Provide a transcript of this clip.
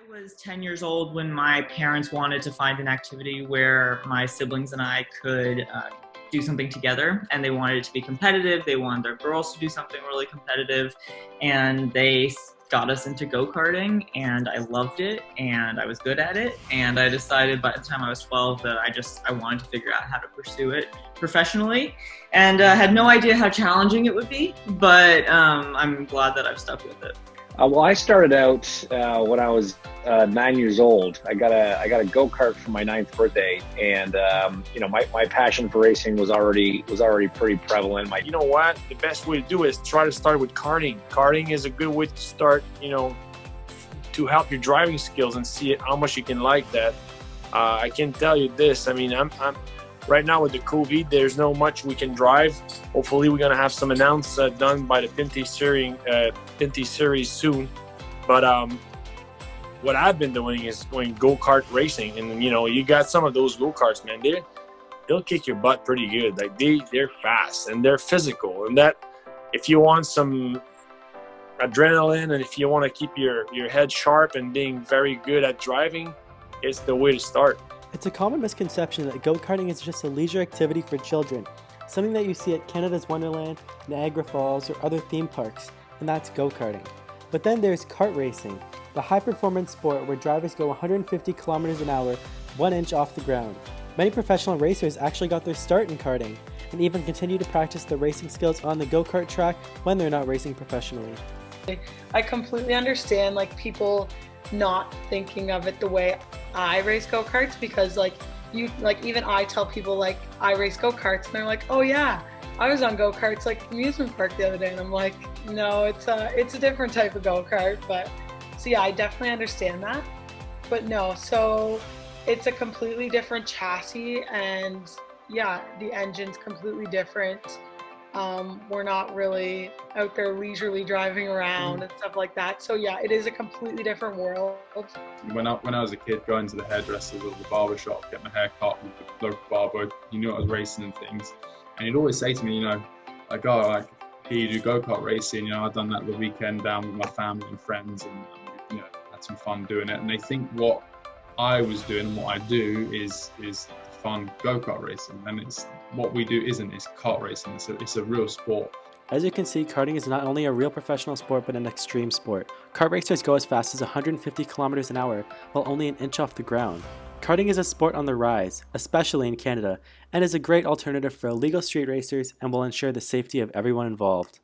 I was 10 years old when my parents wanted to find an activity where my siblings and I could do something together, and they wanted it to be competitive. They wanted their girls to do something really competitive, and they got us into go-karting, and I loved it, and I was good at it, and I decided by the time I was 12 that I wanted to figure out how to pursue it professionally, and had no idea how challenging it would be, but I'm glad that I've stuck with it. Well, I started out when I was 9 years old. I got a go-kart for my 9th birthday, and my passion for racing was already pretty prevalent. You know what? The best way to do it is try to start with karting. Karting is a good way to start. To help your driving skills and see how much you can like that. I can tell you this. I mean, I'm right now with the COVID, there's no much we can drive. Hopefully, we're gonna have some announcements done by the Pinty series soon. But what I've been doing is going go-kart racing, and you got some of those go-karts, man. They'll kick your butt pretty good. Like they're fast and they're physical, and that if you want some adrenaline and if you want to keep your head sharp and being very good at driving, it's the way to start. It's a common misconception that go-karting is just a leisure activity for children, something that you see at Canada's Wonderland, Niagara Falls, or other theme parks, and that's go-karting. But then there's kart racing, the high-performance sport where drivers go 150 kilometers an hour, 1 inch off the ground. Many professional racers actually got their start in karting, and even continue to practice their racing skills on the go-kart track when they're not racing professionally. I completely understand people not thinking of it the way I race go-karts, because even I tell people I race go-karts, and they're like, oh yeah, I was on go-karts amusement park the other day, and I'm like, no, it's a different type of go-kart. But so yeah, I definitely understand that, but no, so it's a completely different chassis, and yeah, the engine's completely different. We're not really out there leisurely driving around and stuff like that. So yeah, it is a completely different world. When I was a kid, going to the hairdressers or the barber shop, get my hair cut with the local barber, he knew I was racing and things. And he'd always say to me, here you do go-kart racing. I've done that the weekend down with my family and friends, and had some fun doing it. And they think what I was doing and what I do is fun go-kart racing, and it's what we do isn't. It's kart racing. It's a real sport. As you can see, karting is not only a real professional sport but an extreme sport. Kart racers go as fast as 150 kilometers an hour while only an inch off the ground. Karting is a sport on the rise, especially in Canada, and is a great alternative for illegal street racers and will ensure the safety of everyone involved.